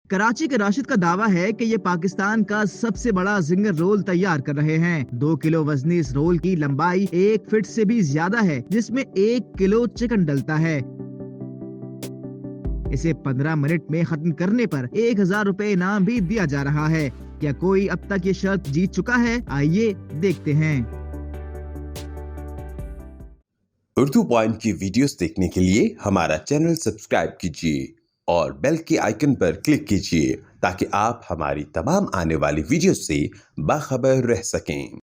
कराची के राशिद का दावा है कि ये पाकिस्तान का सबसे बड़ा जिंगर रोल तैयार कर रहे हैं। 2 किलो वजनी इस रोल की लंबाई 1 फीट से भी ज्यादा है, जिसमें 1 किलो चिकन डलता है। इसे 15 मिनट में खत्म करने पर 1000 रुपए इनाम भी दिया जा रहा है। क्या कोई अब तक ये शर्त जीत चुका है? आइए देखते हैं। उर्दू पॉइंट की वीडियोस देखने के लिए हमारा चैनल सब्सक्राइब कीजिए और बेल के आइकन पर क्लिक कीजिए ताकि आप हमारी तमाम आने वाली वीडियोस से बाखबर रह सकें।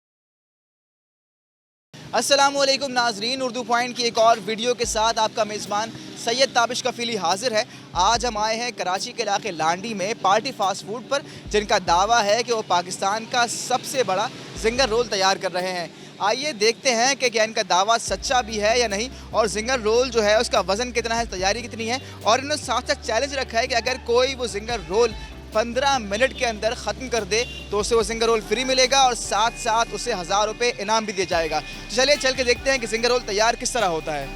अस्सलामुअलैकुम नाजरीन, उर्दू पॉइंट की एक और वीडियो के साथ आपका मेज़बान सैयद ताबिश कफीली हाजिर है। आज हम आए हैं कराची के इलाके लांडी में पार्टी फास्ट फूड पर, जिनका दावा है कि वो पाकिस्तान का सबसे बड़ा जिंगर रोल तैयार कर रहे हैं। आइए देखते हैं कि क्या इनका दावा सच्चा भी है या नहीं, और जिंगर रोल जो है उसका वज़न कितना है, तैयारी कितनी है, और इन्होंने साथ साथ चैलेंज रखा है कि अगर कोई वो जिंगर रोल 15 मिनट के अंदर ख़त्म कर दे तो उसे वो जिंगर रोल फ्री मिलेगा और साथ साथ उसे 1000 रुपये इनाम भी दिया जाएगा। तो चलिए चल के देखते हैं कि जिंगर रोल तैयार किस तरह होता है।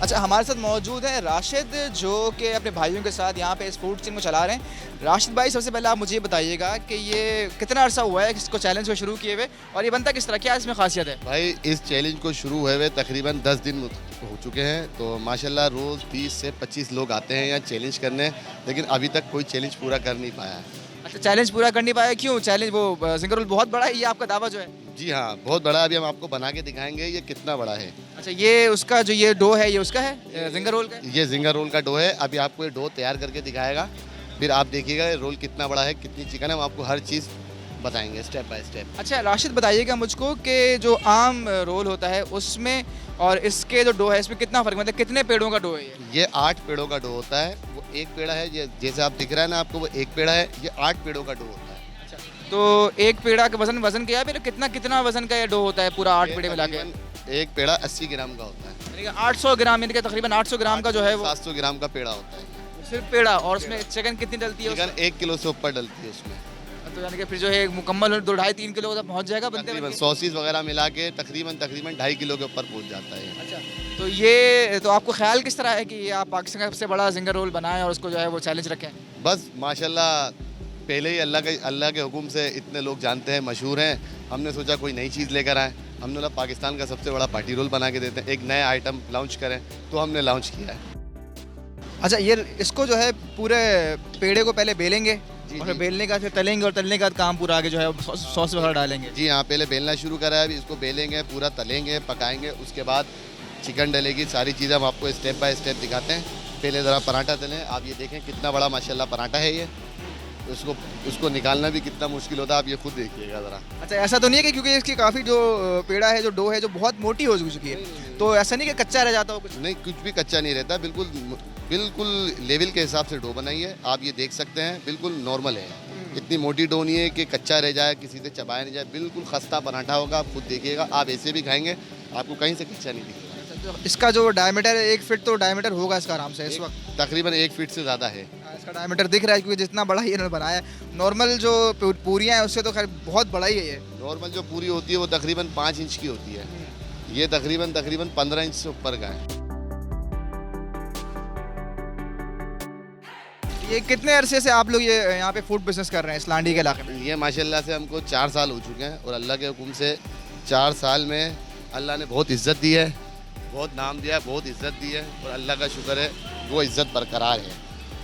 अच्छा, हमारे साथ मौजूद है राशिद, जो कि अपने भाइयों के साथ यहाँ पे इस फूड चेन को चला रहे हैं। राशिद भाई, सबसे पहले आप मुझे ये बताइएगा कि ये कितना अरसा हुआ है इसको चैलेंज को शुरू किए हुए, और ये बनता किस तरह, क्या इसमें खासियत है? भाई, इस चैलेंज को शुरू हुए तकरीबन 10 दिन हो चुके हैं। तो माशाल्लाह रोज़ 20 से 25 लोग आते हैं यहाँ चैलेंज करने, लेकिन अभी तक कोई चैलेंज पूरा कर नहीं पाया है। अच्छा, चैलेंज पूरा कर नहीं पाया, क्यों? चैलेंज वो जिंगर रोल बहुत बड़ा है, ये आपका दावा जो है? जी हाँ, बहुत बड़ा। अभी हम आपको बना के दिखाएंगे ये कितना बड़ा है। अच्छा, ये उसका जो ये डो है, ये उसका है जिंगर रोल का? ये जिंगर रोल का डो है। अभी आपको ये डो तैयार करके दिखाएगा, फिर आप देखिएगा ये रोल कितना बड़ा है, कितनी चिकन है, हम आपको हर चीज़ बताएंगे स्टेप बाय स्टेप। अच्छा राशिद, बताइएगा मुझको कि जो आम रोल होता है उसमें और इसके जो डो है इसमें कितना फ़र्क, मतलब कितने पेड़ों का डो है ये 8 पेड़ों का डो होता है। वो एक पेड़ा है, ये जैसे आप दिख रहा है ना आपको, वो एक पेड़ा है। ये 8 पेड़ों का डो होता है। तो एक पेड़ा का वजन क्या है, फिर कितना वजन का ये डो होता है पूरा 8 पेड़े मिला के? एक पेड़ा 80 ग्राम का होता है। 800 ग्राम, यानी कि तकरीबन 800 ग्राम का जो है वो 700 ग्राम का पेड़ा होता है सिर्फ पेड़ा। और उसमें चिकन कितनी डलती है? चिकन 1 किलो से ऊपर डलती है उसमें। तो यानी कि फिर जो है मुकम्मल 2-2.5-3 किलो तक पहुँच जाएगा बनते तकरीबन सॉसेस वगैरह मिला के तकरीबन 2.5 किलो के ऊपर पहुँच जाता है। अच्छा, तो ये तो आपको ख्याल किस तरह है कि ये आप पाकिस्तान का सबसे बड़ा जिंगर रोल बनाएं और उसको जो है वो चैलेंज रखें? बस माशाल्लाह, पहले ही अल्लाह के हुक्म से इतने लोग जानते हैं, मशहूर हैं। हमने सोचा कोई नई चीज़ लेकर आए। हमने बोला पाकिस्तान का सबसे बड़ा पार्टी रोल बना के देते हैं, एक नया आइटम लॉन्च करें, तो हमने लॉन्च किया है। अच्छा, ये इसको जो है पूरे पेड़े को पहले बेलेंगे और फिर बेलने का फिर तलेंगे, और तलने का काम पूरा आगे जो है सॉस वगैरह डालेंगे? जी हाँ, पहले बेलना शुरू करा है, अभी इसको बेलेंगे, पूरा तलेंगे, पकाएंगे, उसके बाद चिकन डलेगी। सारी चीज़ें हम आपको स्टेप बाय स्टेप दिखाते हैं। पहले ज़रा पराठा तलें। आप ये देखें कितना बड़ा माशाल्लाह पराठा है ये। तो उसको निकालना भी कितना मुश्किल होता है, आप ये खुद देखिएगा ज़रा। अच्छा, ऐसा तो नहीं है कि क्योंकि इसकी काफ़ी जो पेड़ा है, जो डो है, जो बहुत मोटी हो चुकी है, तो ऐसा नहीं कि कच्चा रह जाता हो कुछ? नहीं, कुछ भी कच्चा नहीं रहता। बिल्कुल लेवल के हिसाब से डो बनाई है। आप ये देख सकते हैं, बिल्कुल नॉर्मल है। इतनी मोटी डो नहीं है कि कच्चा रह जाए, किसी से चबाया नहीं जाए। बिल्कुल खस्ता पराठा होगा, आप खुद देखिएगा। आप ऐसे भी खाएंगे, आपको कहीं से कच्चा नहीं दिखेगा। इसका जो डायमीटर है 1 फीट तो डायमीटर होगा इसका आराम से इस वक्त? तकरीबन 1 फीट से ज़्यादा है इसका डायमीटर दिख रहा है, क्योंकि जितना बड़ा ये इन्होंने बनाया है। नॉर्मल जो पूरियाँ हैं उससे तो खैर बहुत बड़ा ही है ये। नॉर्मल जो पूरी होती है वो तकरीबन 5 इंच की होती है। ये तकरीबन 15 इंच से ऊपर का है। ये कितने अरसे से आप लोग ये यहाँ पे फूड बिजनेस कर रहे हैं इस लांडी के इलाके में? ये माशाल्लाह से हमको 4 साल हो चुके हैं, और अल्लाह के हुक्म से 4 साल में अल्लाह ने बहुत इज़्ज़त दी है, बहुत नाम दिया है, बहुत इज़्ज़त दी है, और अल्लाह का शुक्र है वो इज़्ज़त बरकरार है।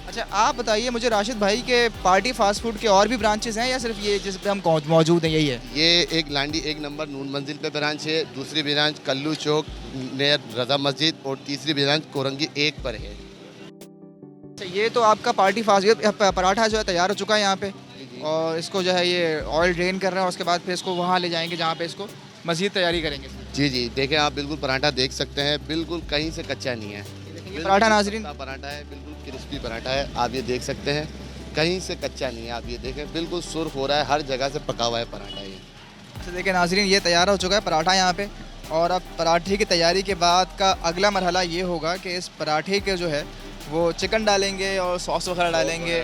अच्छा, आप बताइए मुझे राशिद भाई के पार्टी फास्ट फूड के और भी ब्रांचेस हैं या सिर्फ ये जिस पे हम मौजूद हैं यही है? ये एक लांडी 1 नंबर नून मंजिल पे ब्रांच है, दूसरी ब्रांच कल्लू चौक नियर रजा मस्जिद, और तीसरी ब्रांच कोरंगी 1 पर है। अच्छा, ये तो आपका पार्टी फास्ट पराठा जो है तैयार हो चुका है यहाँ पे, और इसको जो है ये ऑयल ड्रेन कर रहे हैं, उसके बाद फिर इसको वहाँ ले जाएंगे जहाँ पे इसको मज़ीद तैयारी करेंगे। जी जी, देखें आप, बिल्कुल पराठा देख सकते हैं, बिल्कुल कहीं से कच्चा नहीं है। ये पराठा नाजरीन पराठा है, बिल्कुल क्रिस्पी पराठा है। आप ये देख सकते हैं, कहीं से कच्चा नहीं है। आप ये देखें, बिल्कुल सुर्ख हो रहा है, हर जगह से पका हुआ है पराठा ये। अच्छा, देखिए नाजरीन, ये तैयार हो चुका है पराठा यहाँ पे, और अब पराठे की तैयारी के बाद का अगला मरहला ये होगा कि इस पराठे के जो है वो चिकन डालेंगे और सॉस वगैरह डालेंगे।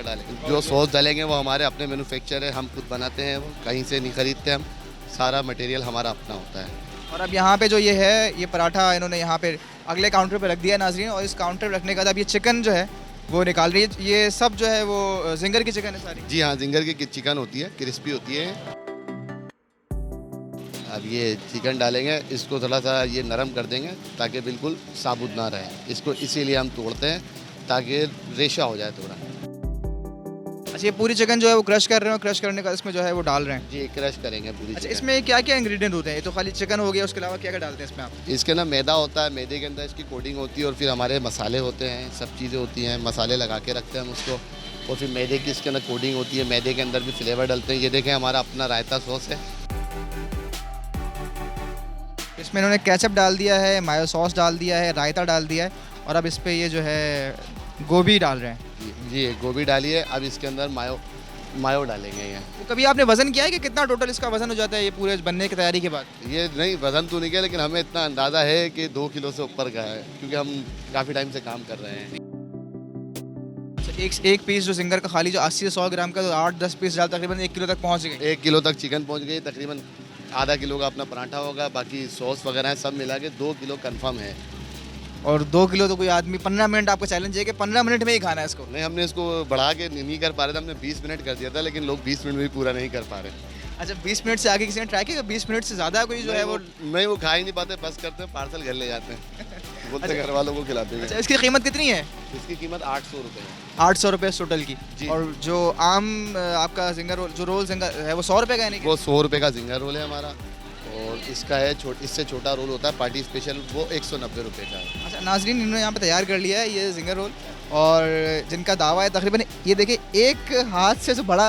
जो सॉस डालेंगे वो हमारे अपने मैन्युफैक्चर है, हम खुद बनाते हैं, वो कहीं से नहीं खरीदते हम। सारा मटेरियल हमारा अपना होता है। और अब यहाँ पे जो ये है, ये पराठा इन्होंने यहाँ पे अगले काउंटर पे रख दिया है नाज़रीन, और इस काउंटर पे रखने के बाद अब ये चिकन जो है वो निकाल रही है। ये सब जो है वो जिंगर की चिकन है सारी? जी हाँ, जिंगर की चिकन होती है, क्रिस्पी होती है। अब ये चिकन डालेंगे, इसको थोड़ा सा ये नरम कर देंगे ताकि बिल्कुल साबुत ना रहे। इसको इसीलिए हम तोड़ते हैं ताकि रेशा हो जाए थोड़ा। अच्छा, ये पूरी चिकन जो है वो क्रश कर रहे हो, क्रश करने का इसमें जो है वो डाल रहे हैं? जी, क्रश करेंगे पूरी अच्छा, चिकन। इसमें क्या क्या इंग्रेडिएंट होते हैं? ये तो खाली चिकन हो गया, उसके अलावा क्या क्या डालते हैं इसमें आप? इसके ना मैदा होता है, मैदे के अंदर इसकी कोटिंग होती है और फिर हमारे मसाले होते हैं, सब चीज़ें होती हैं, मसाले लगा के रखते हैं हम उसको, और फिर मैदे की इसके अंदर कोटिंग होती है, मैदे के अंदर भी फ्लेवर डालते हैं। ये देखें हमारा अपना रायता सॉस है। इसमें इन्होंने केचप डाल दिया है, मायो सॉस डाल दिया है, रायता डाल दिया है, और अब इस पर ये जो है गोभी डाल रहे हैं। जी, गोभी डालिए। अब इसके अंदर मायो डालेंगे। ये तो कभी आपने वज़न किया है कि कितना टोटल इसका वज़न हो जाता है ये पूरे बनने की तैयारी के बाद? ये नहीं, वज़न तो नहीं किया, लेकिन हमें इतना अंदाज़ा है कि 2 किलो से ऊपर का है, क्योंकि हम काफ़ी टाइम से काम कर रहे हैं। अच्छा, एक पीस जो जिंगर का खाली जो 80 से 100 ग्राम का, तो 8-10 पीस डाल तकरीबन 1 किलो तक पहुँच गए। 1 किलो तक चिकन पहुंच गई। तकरीबन आधा किलो का अपना पराठा होगा, बाकी सॉस वगैरह है, सब मिला के 2 किलो कंफर्म है। और 2 किलो तो कोई आदमी 15 मिनट, आपका चैलेंज है कि 15 मिनट में ही खाना है इसको? नहीं, हमने इसको बढ़ा के नहीं कर पा रहे थे, हमने 20 मिनट कर दिया था, लेकिन लोग 20 मिनट में भी पूरा नहीं कर पा रहे। अच्छा, 20 मिनट से आगे किसी ने ट्राई किया? 20 मिनट से ज़्यादा कोई जो है वो नहीं, वो खा ही नहीं पाते, बस करते हैं, पार्सल घर ले जाते हैं। बोलते घर वालों को खिलाते हैं। अच्छा, इसकी कीमत कितनी है? इसकी कीमत 800 रुपये है। 800 रुपये टोटल की? जी। और जो आम आपका जिंगर रोल, जो रोल जिंगर है वो 100 रुपये का है? नहीं, वो 100 रुपये का जिंगर रोल है हमारा, और इसका है इससे छोटा रोल होता है पार्टी स्पेशल, वो 190 रुपये का है। अच्छा नाजरीन, इन्होंने यहाँ पे तैयार कर लिया है ये जिंगर रोल, और जिनका दावा है तकरीबन, ये देखिए एक हाथ से जो बड़ा,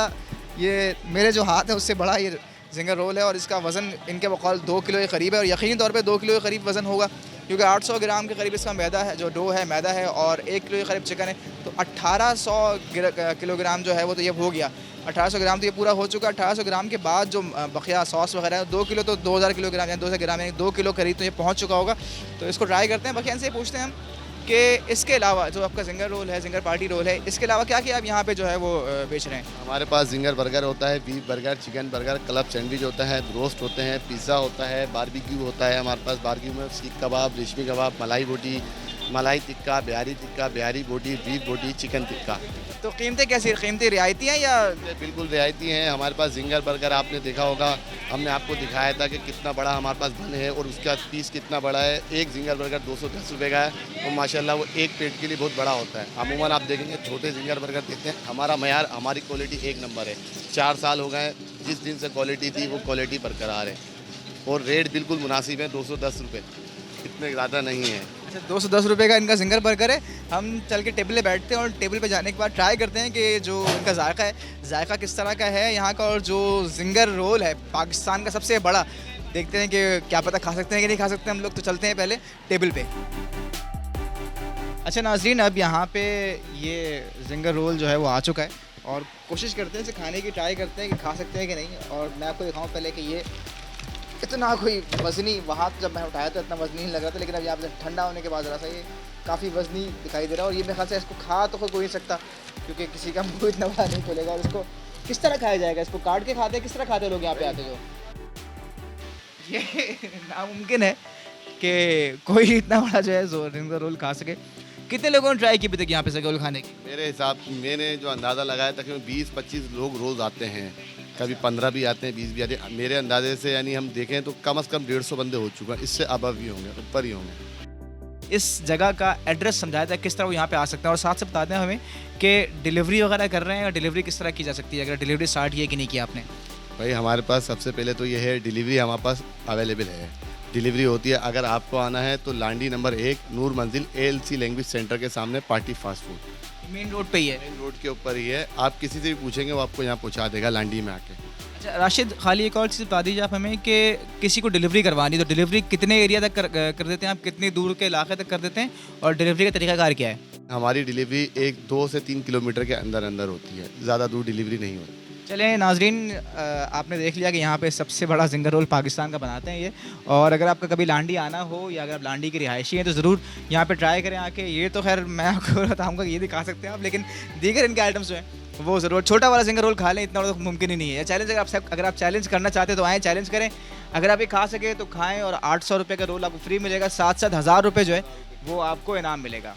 ये मेरे जो हाथ है उससे बड़ा ये जिंगर रोल है, और इसका वज़न इनके बकौल 2 किलो के करीब है, और यकीनी तौर पे 2 किलो के करीब वज़न होगा, क्योंकि 800 ग्राम के करीब इसका मैदा है, जो डो है मैदा है, और 1 किलो के करीब चिकन है, तो 1800 किलोग्राम जो है वो तो ये हो गया। 1800 ग्राम तो ये पूरा हो चुका है। 1800 ग्राम के बाद जो बकिया सॉस वगैरह है, 2 किलो तो 2000 किलोग्राम यानी 2000 ग्राम यानी 2 किलो करीब तो ये पहुंच चुका होगा। तो इसको ट्राई करते हैं, बकियान से पूछते हैं हम कि इसके अलावा जो आपका जिंगर रोल है, जिंगर पार्टी रोल है, इसके अलावा क्या क्या आप यहाँ पे जो है वो बेच रहे हैं? हमारे पास जिंगर बर्गर होता है, beef burger, chicken burger, club sandwich होता है, रोस्ट होते हैं, पिज़्ज़ा होता है, बारबेक्यू होता है हमारे पास। बारबेक्यू में सीख कबाब, रेशमी कबाब, मलाई बोटी, मलाई टिक्का, बिहारी बोटी, बीफ बोटी, चिकन टिक्का। तो कीमतें कैसी, कीमतें रियायती हैं या? बिल्कुल रियायती हैं। हमारे पास जिंगर बर्गर आपने देखा होगा, हमने आपको दिखाया था कि कितना बड़ा हमारे पास बन है और उसका पीस कितना बड़ा है। एक जिंगर बर्गर 210 रुपये का है, और माशाल्लाह वो एक पेट के लिए बहुत बड़ा होता है। अमूमन आप देखेंगे छोटे जिंगर बर्गर देते हैं, हमारा मयार, हमारी क्वालिटी 1 नंबर है। 4 साल हो गए, जिस दिन से क्वालिटी थी वो क्वालिटी बरकरार है, और रेट बिल्कुल मुनासिब है, 210 रुपये, इतने ज़्यादा नहीं है। अच्छा, 210 रुपये का इनका जिंगर बर्गर है। हम चल के टेबल पे बैठते हैं, और टेबल पे जाने के बाद ट्राई करते हैं कि जो इनका जायका है, जायका किस तरह का है यहाँ का, और जो जिंगर रोल है पाकिस्तान का सबसे बड़ा, देखते हैं कि क्या पता खा सकते हैं कि नहीं खा सकते हम लोग। तो चलते हैं पहले टेबल पे। अच्छा नाजरीन, अब यहाँ पे ये जिंगर रोल जो है वो आ चुका है, और कोशिश करते हैं इसे खाने की, ट्राई करते हैं कि खा सकते हैं कि नहीं। और मैं आपको दिखाऊँ पहले कि ये इतना कोई वज़नी, वहाँ जब मैं उठाया तो इतना वज़नी नहीं लग रहा था, लेकिन अब यहाँ पे ठंडा होने के बाद ज़रा सा ये काफ़ी वज़नी दिखाई दे रहा है। और ये मेरे ख्याल से इसको खा तो कोई नहीं सकता, क्योंकि किसी का मुँह इतना बड़ा नहीं खुलेगा। और इसको किस तरह खाया जाएगा? इसको काट के खाते हैं? किस तरह खाते हैं लोग यहाँ पे आते जो? ये नामुमकिन है कि कोई इतना बड़ा जो है जिंगर रोल खा सके। कितने लोगों ने ट्राई की अभी तक यहाँ पे जिंगर रोल खाने की? मेरे हिसाब, मैंने जो अंदाज़ा लगाया तकरीबन 20-25 लोग रोज़ आते हैं, कभी 15 भी आते हैं, 20 भी आते हैं। मेरे अंदाजे से यानी हम देखें तो कम से कम 150 बंदे हो चुका है, इससे अबव ही होंगे, ऊपर ही होंगे। इस जगह का एड्रेस समझाया था किस तरह वो यहाँ पे आ सकते हैं, और साथ से बताते हैं हमें कि डिलीवरी वगैरह कर रहे हैं, और डिलीवरी किस तरह की जा सकती है, अगर डिलीवरी स्टार्ट की कि नहीं किया आपने? भाई हमारे पास सबसे पहले तो ये है, डिलीवरी हमारे पास अवेलेबल है। डिलीवरी होती है, अगर आपको आना है तो लांडी नंबर 1 नूर मंजिल ALC लैंग्वेज सेंटर के सामने party fast food, main road पे ही है? मेन रोड के ऊपर ही है। आप किसी से भी पूछेंगे वो आपको यहाँ पहुँचा देगा लांडी में आके। अच्छा राशिद, खाली एक और चीज़ बता दीजिए आप हमें कि किसी को डिलीवरी करवानी तो डिलीवरी कितने एरिया तक कर देते हैं आप, कितनी दूर के इलाके तक कर देते हैं, और डिलीवरी का तरीकाकार क्या है? हमारी डिलीवरी 2 से 3 किलोमीटर के अंदर अंदर होती है, ज़्यादा दूर डिलीवरी नहीं होती। चलें नाजरीन, आपने देख लिया कि यहाँ पे सबसे बड़ा जिंगर रोल पाकिस्तान का बनाते हैं ये, और अगर आपका कभी लांडी आना हो, या अगर आप लांडी की रिहायशी हैं, तो ज़रूर यहाँ पे ट्राई करें आके। ये तो खैर मैं आपको बताऊँगा कि ये भी खा सकते हैं आप, लेकिन दीगर इनके आइटम्स जो हैं वो ज़रूर, छोटा वाला जिंगर रोल खा लें, इतना तो मुमकिन ही नहीं है। चैलेंज अगर आप चैलेंज करना चाहते हैं तो आएँ, चैलेंज करें। अगर आप ये खा सके तो खाएं, और 800 रुपये का रोल आपको फ्री मिलेगा, साथ साथ 1000 रुपये जो है वो आपको इनाम मिलेगा।